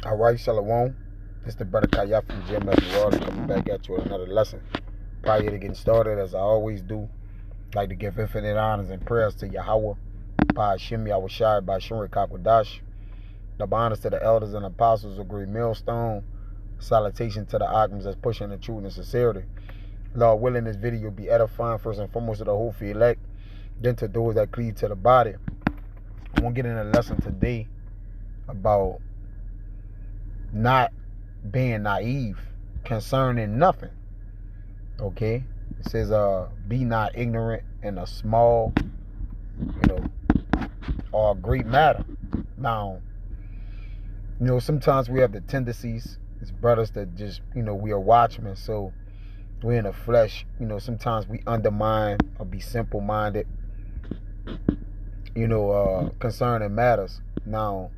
All right, Shalom. It's the brother Kaya from GMS World coming back at you with another lesson. Prior to getting started, as I always do, I'd like to give infinite honors and prayers to Yahweh, by Hashem Yahushai, by Shimri Kakwadash, the honors to the elders and apostles of Great Millstone, salutation to the Akams that's pushing the truth and sincerity. Lord willing, this video will be edifying first and foremost to the whole elect, then to those that cleave to the body. I want to get in a lesson today about not being naive concerning nothing. Okay, it says be not ignorant in a small or a great matter. Now, sometimes we have the tendencies as brothers that just we are watchmen, so we're in the flesh. Sometimes we undermine or be simple-minded concerning matters. Now,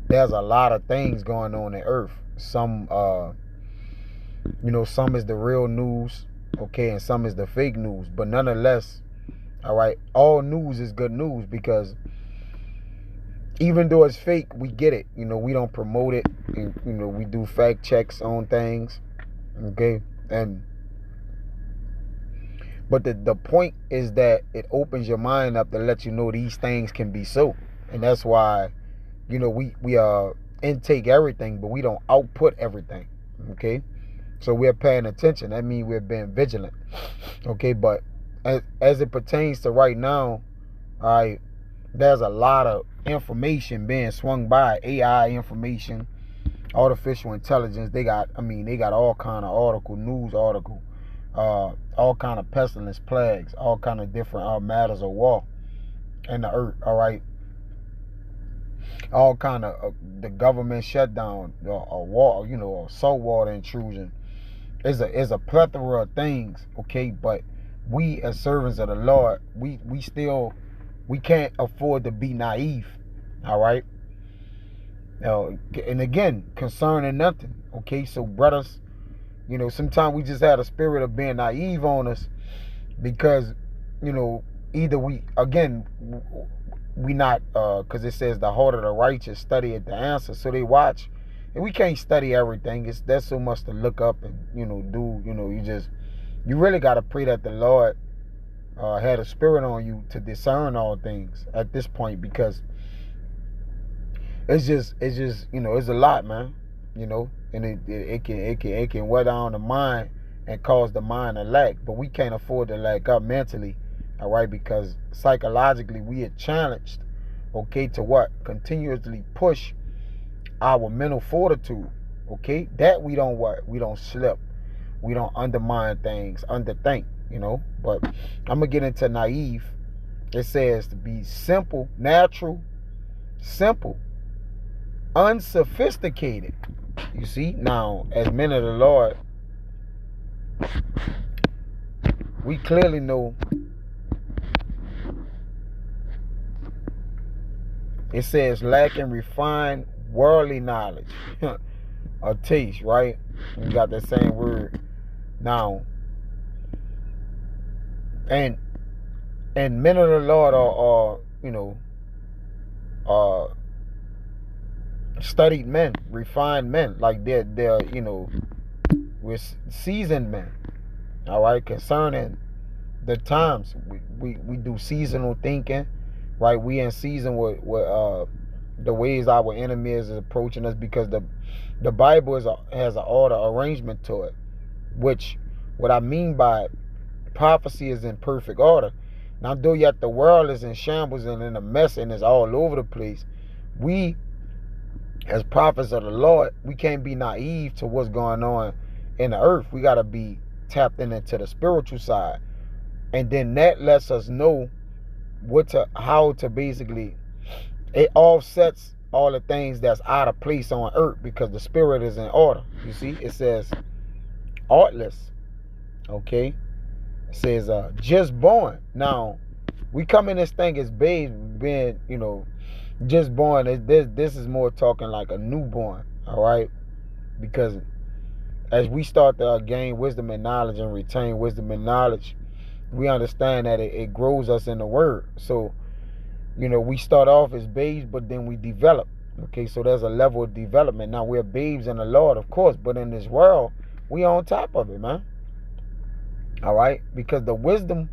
there's a lot of things going on in earth. Some some is the real news, okay, and some is the fake news. But nonetheless, all right, all news is good news, because even though it's fake, we get it. We don't promote it. And, we do fact checks on things, okay? But the point is that it opens your mind up to let you know these things can be so. And that's why, we intake everything, but we don't output everything, okay? So we're paying attention. That means we're being vigilant, okay? But as it pertains to right now, all right, there's a lot of information being swung by, AI information, artificial intelligence. They got all kind of news article, all kind of pestilence, plagues, all kind of different matters of war in the earth, all right? All kind of the government shutdown, or war, or saltwater intrusion. Is a plethora of things, okay? But we as servants of the Lord, we can't afford to be naive, all right? And again, concerning nothing, okay? So brothers, sometimes we just had a spirit of being naive on us, because either we not, because it says the heart of the righteous study at the answer, so they watch, and we can't study everything. There's so much to look up and do. You really got to pray that the Lord had a spirit on you to discern all things at this point, because it's just it's a lot, man. And it can wear down the mind and cause the mind to lack. But we can't afford to lack up mentally, all right? Because psychologically we are challenged, okay, to what? Continuously push our mental fortitude, okay? That we don't slip. We don't undermine things, underthink, But I'm gonna get into naive. It says to be simple, natural, simple, unsophisticated. You see, now as men of the Lord, we clearly know it says lacking refined worldly knowledge or taste, right? We got that same word now. And men of the Lord are studied men, refined men, like they're we're seasoned men, all right? Concerning the times, we do seasonal thinking, right? We in season with the ways our enemy is approaching us, because the Bible has an order arrangement to it, which what I mean by prophecy is in perfect order. Now, though yet the world is in shambles and in a mess and is all over the place, we as prophets of the Lord, we can't be naive to what's going on in the earth. We got to be tapped into the spiritual side. And then that lets us know how to basically, it offsets all the things that's out of place on earth, because the spirit is in order. You see, it says artless, okay? It says just born. Now, we come in this thing as babes, being, just born. This is more talking like a newborn, all right? Because as we start to gain wisdom and knowledge and retain wisdom and knowledge, we understand that it grows us in the word. So, we start off as babes, but then we develop, Okay, so there's a level of development. Now we're babes in the Lord, of course, but in this world, we on top of it, man. All right, because the wisdom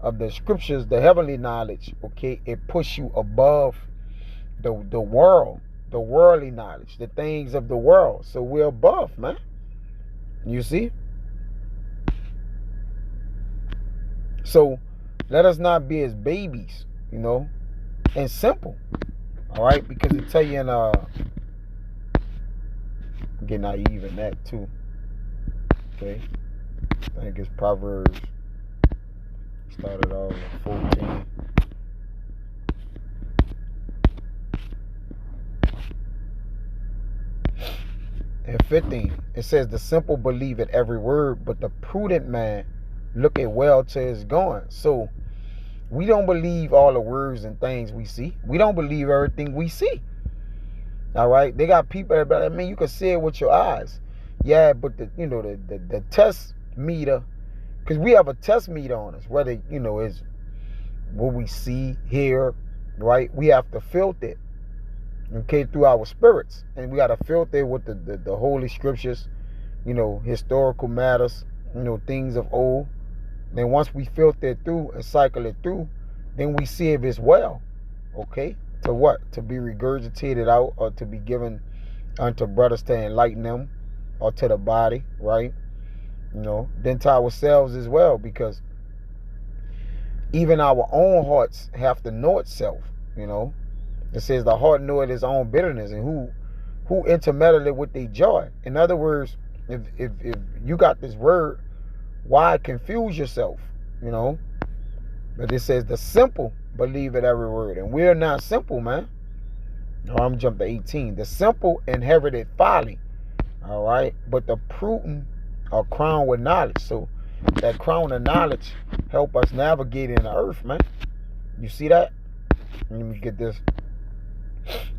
of the scriptures, the heavenly knowledge, okay, it puts you above the world, the worldly knowledge, the things of the world. So we're above, man. You see? So let us not be as babies, and simple. All right, because it tell you in get naive in that too. Okay, I think it's Proverbs. Started off at 14. And 15, it says, the simple believe at every word, but the prudent man look it well to his going. So we don't believe all the words and things we see. We don't believe everything we see. All right, they got people that, I mean, you can see it with your eyes. Yeah, but the test meter, because we have a test meter on us, whether is what we see, hear, right? We have to filter it, okay, through our spirits, and we got to filter it with the holy scriptures, historical matters, things of old. Then once we filter it through and cycle it through, then we see if it's well, okay? To what? To be regurgitated out, or to be given unto brothers to enlighten them, or to the body, right? Then to ourselves as well, because even our own hearts have to know itself. It says the heart knoweth its own bitterness, and who intermeddle it with their joy. In other words, if you got this word, why confuse yourself? But it says the simple believe at every word, and we're not simple, man. I'm jumping to 18. The simple inherited folly, all right, but the prudent are crowned with knowledge. So that crown of knowledge help us navigate in the earth, man. You see that? Let me get this.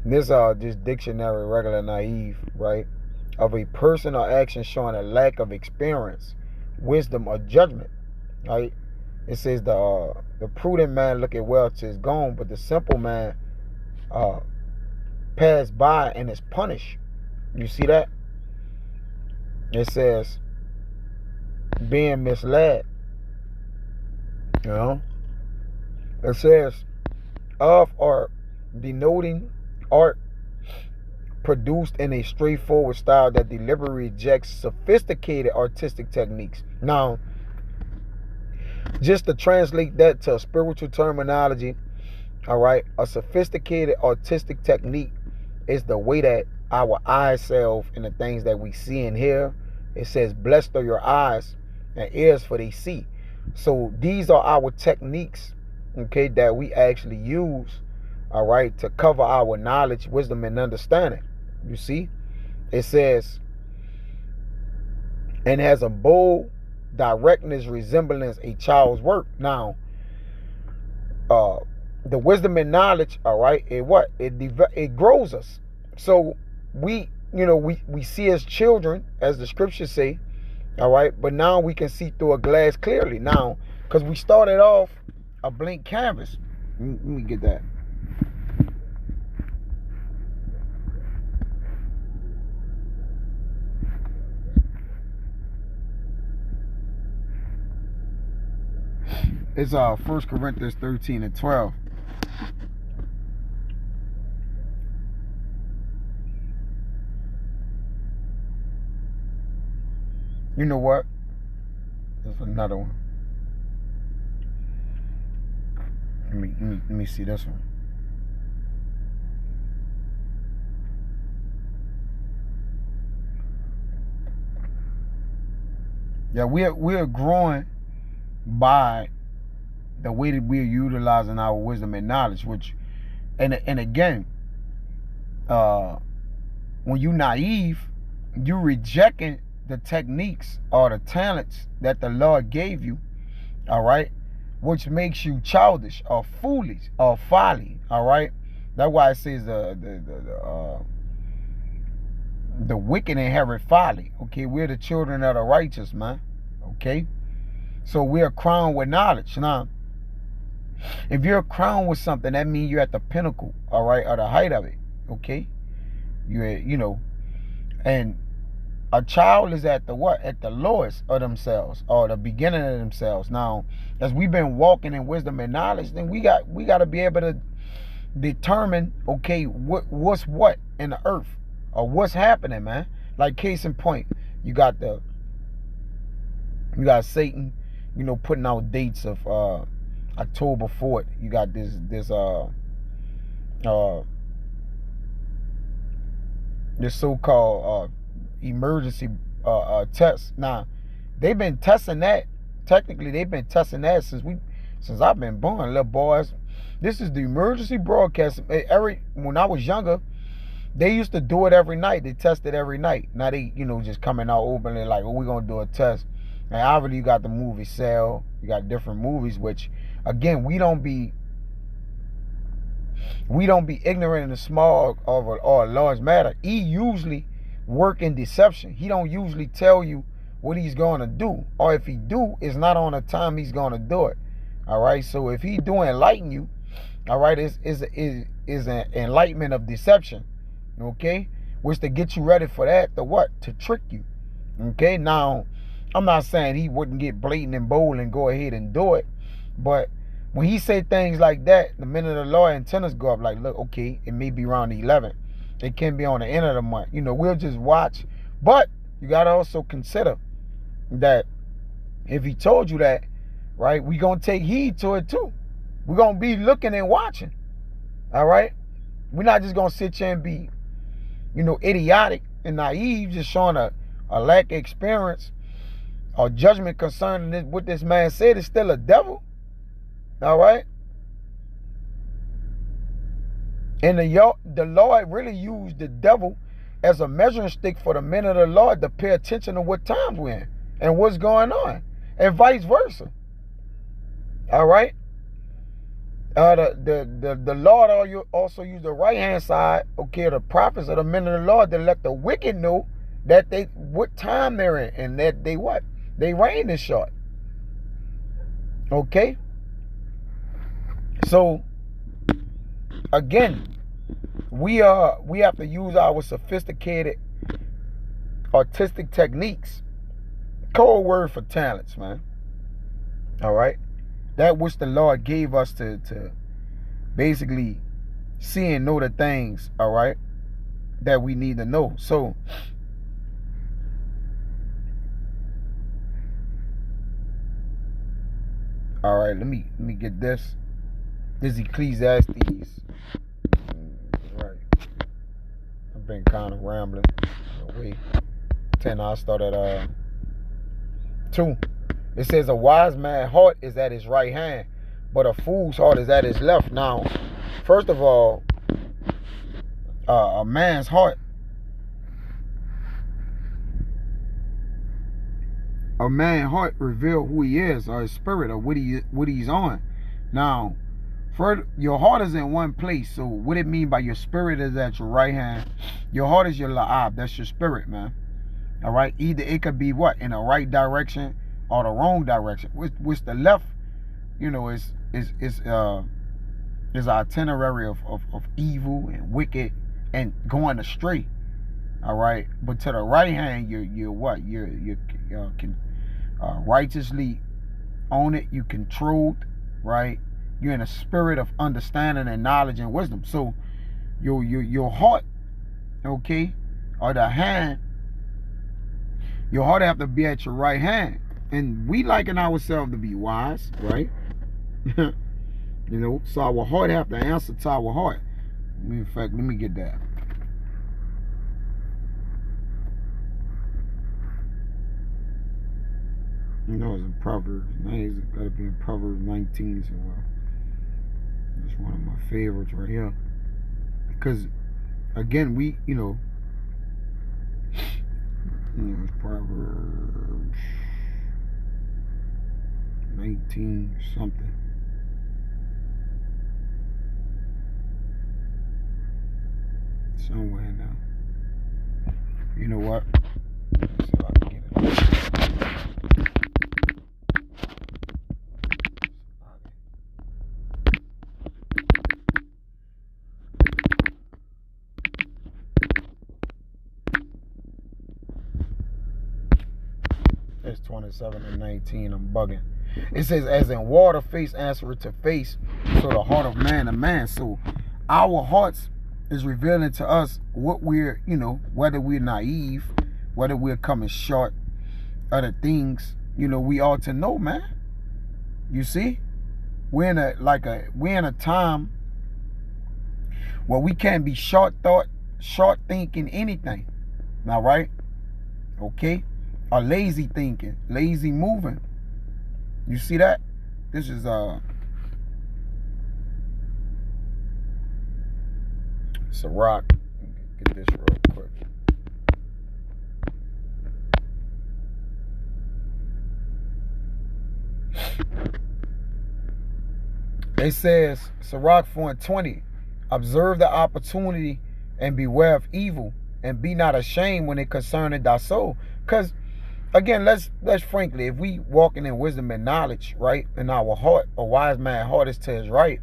This dictionary, regular naive, right, of a person or action showing a lack of experience, wisdom, or judgment, right? It says the prudent man looketh well to his going, but the simple man pass by and is punished. You see that? It says being misled. It says of or denoting art produced in a straightforward style that deliberately rejects sophisticated artistic techniques. Now, just to translate that to spiritual terminology, all right, a sophisticated artistic technique is the way that our eye self and the things that we see and hear. It says, blessed are your eyes and ears for they see. So these are our techniques, okay, that we actually use, all right, to cover our knowledge, wisdom, and understanding. You see, it says, and has a bold directness resembling a child's work. Now, the wisdom and knowledge, all right, it grows us. So we see as children, as the scriptures say, all right, but now we can see through a glass clearly now, because we started off a blank canvas. Let me get that. It's 1 Corinthians 13 and 12. You know what? There's another one. Let me see this one. Yeah, we're growing by the way that we're utilizing our wisdom and knowledge, which, and again, when you naive, you rejecting the techniques or the talents that the Lord gave you, all right, which makes you childish or foolish or folly, all right. That's why it says the wicked inherit folly. Okay, we're the children of the righteous, man. Okay, so we're crowned with knowledge. Now, if you're crowned with something, that means you're at the pinnacle, all right, or the height of it. Okay, You know, and a child is at the what? At the lowest of themselves, or the beginning of themselves. Now, as we've been walking in wisdom and knowledge, then we got to be able to determine, okay, what's what in the earth, or what's happening, man. Like case in point, you got Satan, putting out dates of October 4th. You got this so-called emergency test. Now, they've been testing that. Technically, they've been testing that since I've been born, little boys. This is the emergency broadcast. When I was younger, they used to do it every night. They tested every night. Now they, just coming out openly like, oh, we're gonna do a test. And obviously, you got the movie Cell. You got different movies, which, again, we don't be ignorant in the small or a large matter. He usually work in deception. He don't usually tell you what he's going to do, or if he do, it's not on the time he's going to do it. All right. So if he do enlighten you, all right, is an enlightenment of deception. Okay, which to get you ready for that, to trick you. Okay. Now, I'm not saying he wouldn't get blatant and bold and go ahead and do it, but when he say things like that, the minute the law antennas go up, like, look, okay, it may be around the 11th. It can be on the end of the month. We'll just watch. But you got to also consider that if he told you that, right, we going to take heed to it too. We're going to be looking and watching. All right? We're not just going to sit here and be, idiotic and naive, just showing a lack of experience or judgment concerning what this man said is still a devil. All right? And the Lord really used the devil as a measuring stick for the men of the Lord to pay attention to what times we're in and what's going on, and vice versa. All right? The Lord also used the right hand side, okay, the prophets of the men of the Lord, to let the wicked know that what time they're in, and that they reign is short. Okay? So again, we have to use our sophisticated artistic techniques. Code word for talents, man. All right, that which the Lord gave us to basically see and know the things, all right, that we need to know. So all right, let me get this. This Ecclesiastes. Right. I've been kind of rambling. Wait. 10, I'll start at 2. It says, a wise man's heart is at his right hand, but a fool's heart is at his left. Now, first of all, a man's heart, reveals who he is, or his spirit, or what he's on. Now, your heart is in one place. So what it mean by your spirit is at your right hand? Your heart is your la'ab. That's your spirit, man. All right. Either it could be in the right direction or the wrong direction. Which the left, is itinerary of evil and wicked and going astray. All right. But to the right hand, you're what? You can righteously own it. You controlled, right? You're in a spirit of understanding and knowledge and wisdom. So your heart, okay, or the hand, your heart have to be at your right hand. And we liken ourselves to be wise, right? So our heart have to answer to our heart. In fact, let me get that. It's in Proverbs. It's got to be in Proverbs 19 as well. It's one of my favorites right here. Because, again, it's Proverbs 19 something. Somewhere now. You know what? Let's see if I can get it. it's 27 and 19. I'm bugging. It says, as in water, face answereth to face, so the heart of man to man. So our hearts is revealing to us what we're, whether we're naive, whether we're coming short of the things, we ought to know, man. You see? We're in a time where we can't be short thinking anything. All right? Okay? Or lazy thinking, lazy moving. You see that? This is Sirach. Get this real quick. It says, Sirach 4:20, observe the opportunity and beware of evil, and be not ashamed when it concerneth thy soul. Because, again, let's frankly, if we walking in wisdom and knowledge, right, in our heart, a wise man heart is to his right,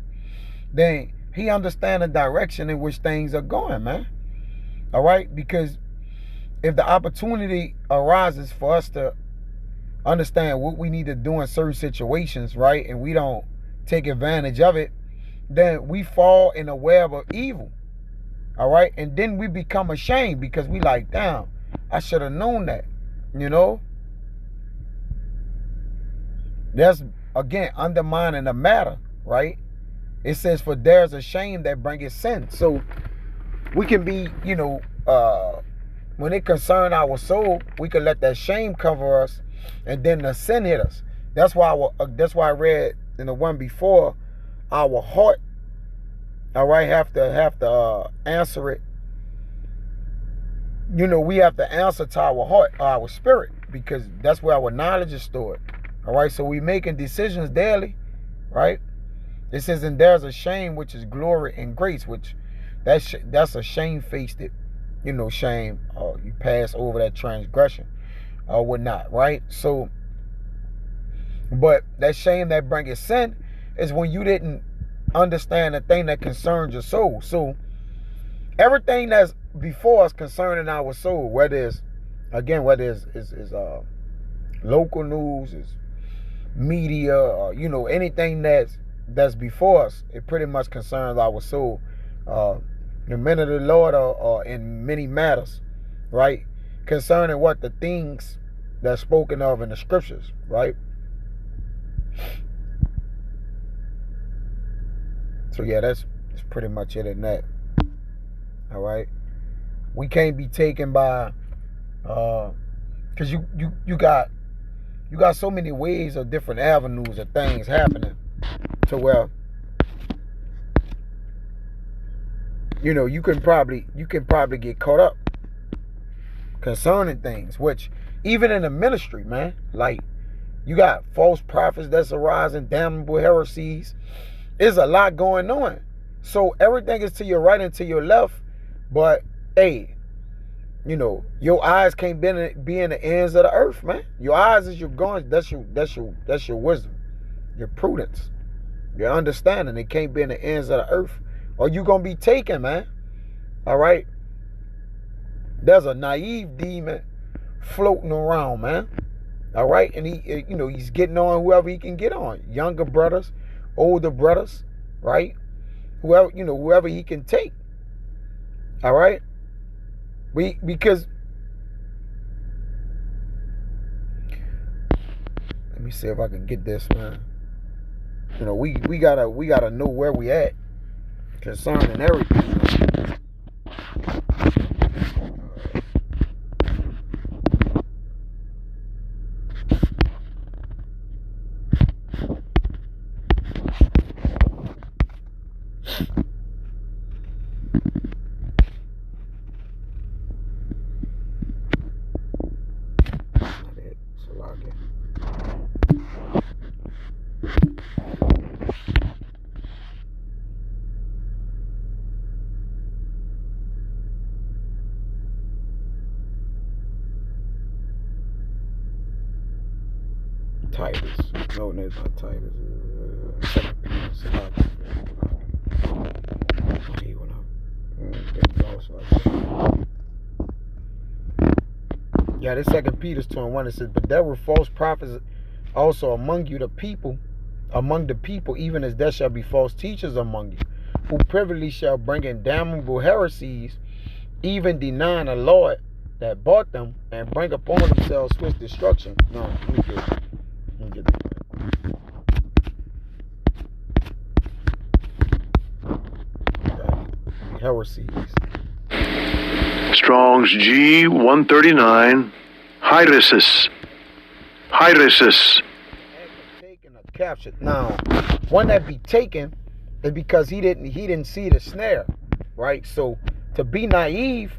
then he understands the direction in which things are going, man. All right? Because if the opportunity arises for us to understand what we need to do in certain situations, right, and we don't take advantage of it, then we fall in a web of evil. All right? And then we become ashamed because we like, damn, I should have known that. That's, again, undermining the matter, right? It says, for there's a shame that bringeth sin. So we can be, when it concerns our soul, we can let that shame cover us, and then the sin hit us. That's why I read in the one before, our heart, all right, have to answer it. We have to answer to our heart, our spirit, because that's where our knowledge is stored. All right, so we making decisions daily, right? It says, and there's a shame which is glory and grace, which that's a shamefaced, shame. You pass over that transgression or whatnot, right? So, but that shame that brings sin is when you didn't understand the thing that concerns your soul. So everything that's before us concerning our soul, whether it's local news, is media, or anything that's before us, it pretty much concerns our soul. The men of the Lord are in many matters, right, concerning what the things that's spoken of in the scriptures, right? So yeah, that's pretty much it in that. All right, we can't be taken by because you got so many ways of different avenues of things happening to where you can probably get caught up concerning things, which even in the ministry, man, like you got false prophets that's arising, damnable heresies. There's a lot going on. So everything is to your right and to your left, but hey, your eyes can't be in the ends of the earth, man. Your eyes is your guns. That's your wisdom, your prudence, your understanding. It can't be in the ends of the earth, or you gonna be taken, man. All right. There's a naive demon floating around, man. All right, and he's getting on whoever he can get on. Younger brothers, older brothers, right? Whoever he can take. All right. Because let me see if I can get this, man. We gotta know where we at concerning everything. Titus. No, it's not Titus. Yeah, this 2 Peter 2:1, it says, but there were false prophets also among you, among the people, even as there shall be false teachers among you, who privily shall bring in damnable heresies, even denying the Lord that bought them, and bring upon themselves swift destruction. No, let me get that. Heresies. Strong's G 139. Hyresis. Taken or captured. Now, one that be taken is because he didn't see the snare, right? So to be naive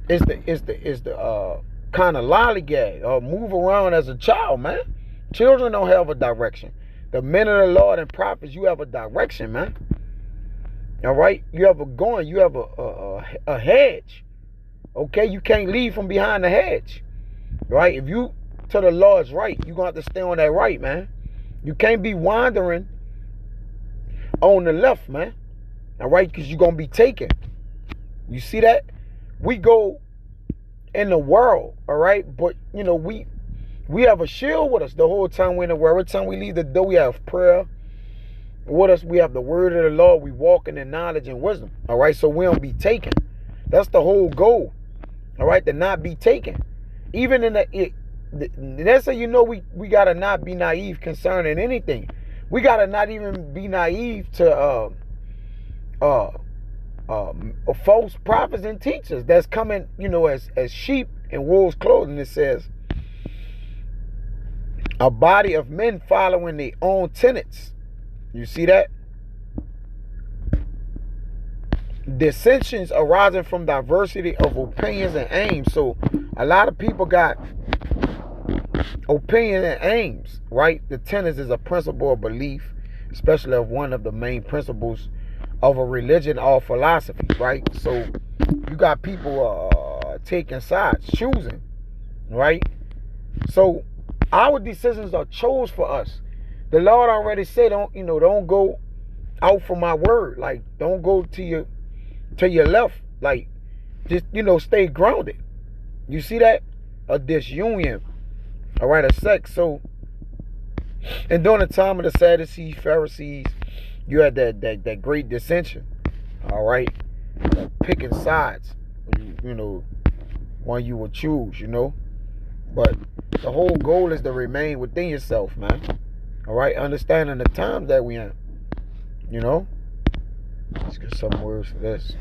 is the kind of lollygag or move around as a child, man. Children don't have a direction. The men of the Lord and prophets, you have a direction, man. All right, you have a hedge. Okay, you can't leave from behind the hedge, right? If you to the Lord's right, you're gonna have to stay on that right, man. You can't be wandering on the left, man. All right, because you're gonna be taken. You see that? We go in the world, all right, but we have a shield with us the whole time we're in the world. Every time we leave the door, we have prayer with us. We have the word of the Lord. We walk in knowledge and wisdom. All right, so we don't be taken. That's the whole goal. All right, to not be taken. Even in that's how we gotta not be naive concerning anything. We gotta not even be naive to false prophets and teachers that's coming, as sheep in wolves' clothing. It says a body of men following their own tenets. You see that? Dissensions arising from diversity of opinions and aims. So a lot of people got opinions and aims, right? The tenets is a principle of belief, especially of one of the main principles of a religion or philosophy, right? So you got people taking sides, choosing, right? So our decisions are chose for us. The Lord already said, don't go out from my word. Like, don't go to your left. Like, just, stay grounded. You see that? A disunion. All right, a sex. So, and during the time of the Sadducees, Pharisees, you had that great dissension. All right, picking sides. One you will choose. But the whole goal is to remain within yourself, man. All right, understanding the times that we in. Let's get some words for this.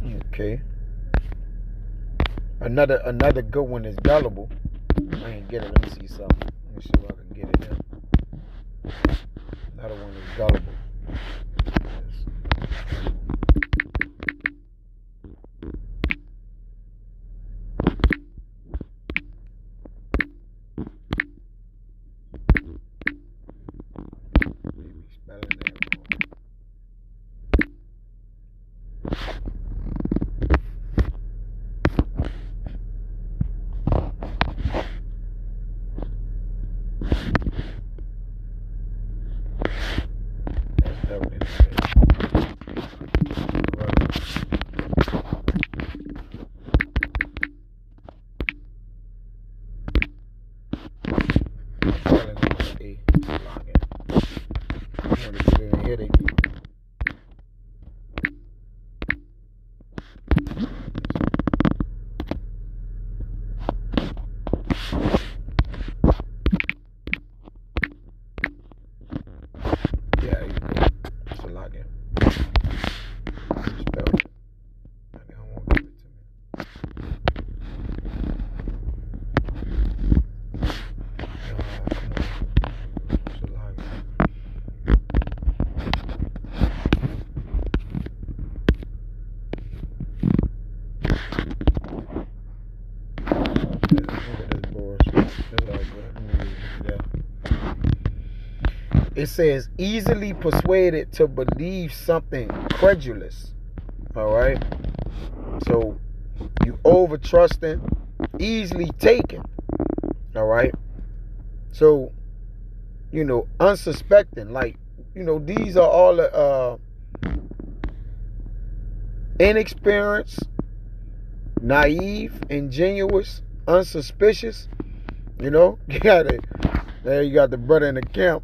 Okay. Another good one is gullible. I ain't get it. Let me see something. Let me see if I can get it in. Another one is gullible. It says easily persuaded to believe something credulous. All right. So you over trusting, easily taken. All right. So unsuspecting. Like these are all inexperienced, naive, ingenuous, unsuspicious. You know, you got the brother in the camp,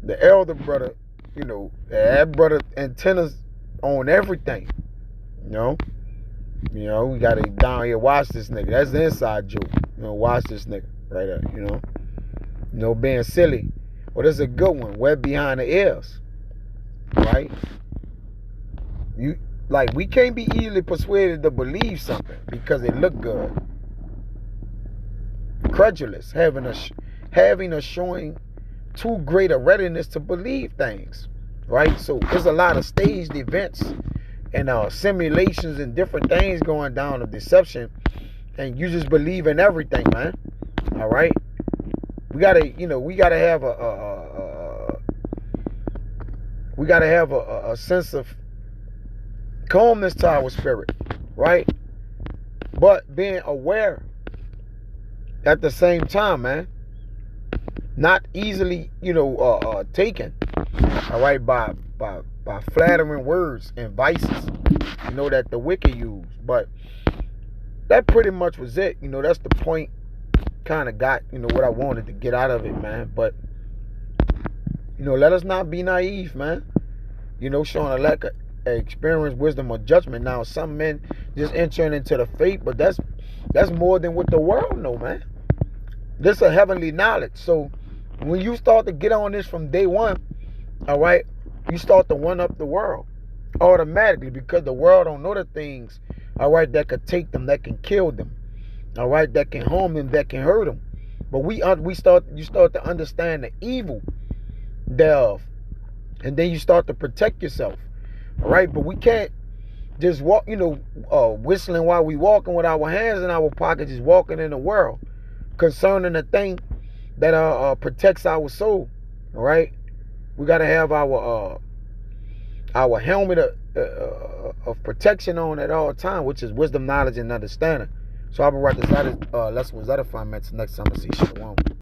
the elder brother. You know, that brother antennas on everything. You know, we got to down here watch this nigga. That's the inside joke. You know, watch this nigga right there. You know, being silly. Well, this is a good one. Wet behind the ears, right? We can't be easily persuaded to believe something because it look good. Credulous, having a showing too great a readiness to believe things, right? So there's a lot of staged events and simulations and different things going down of deception, and you just believe in everything, man. All right, we gotta have a sense of calmness to our spirit, right? But being aware at the same time, man. Not easily, taken, all right, by flattering words and vices, that the wicked use. But that pretty much was it. That's the point. Kind of got, what I wanted to get out of it, man. But, let us not be naive, man. Showing a lack of experience, wisdom, or judgment. Now, some men just entering into the faith, but that's more than what the world know, man. This is a heavenly knowledge. So when you start to get on this from day one, all right, you start to one up the world automatically because the world don't know the things, all right, that could take them, that can kill them, all right, that can harm them, that can hurt them. But you start to understand the evil thereof, and then you start to protect yourself, all right. But we can't just walk, whistling while we walking with our hands in our pockets, just walking in the world concerning the thing that protects our soul. All right, we got to have our helmet of protection on at all time, which is wisdom, knowledge, and understanding. So I'll be right this lesson was edifying. Next time I see Shalom.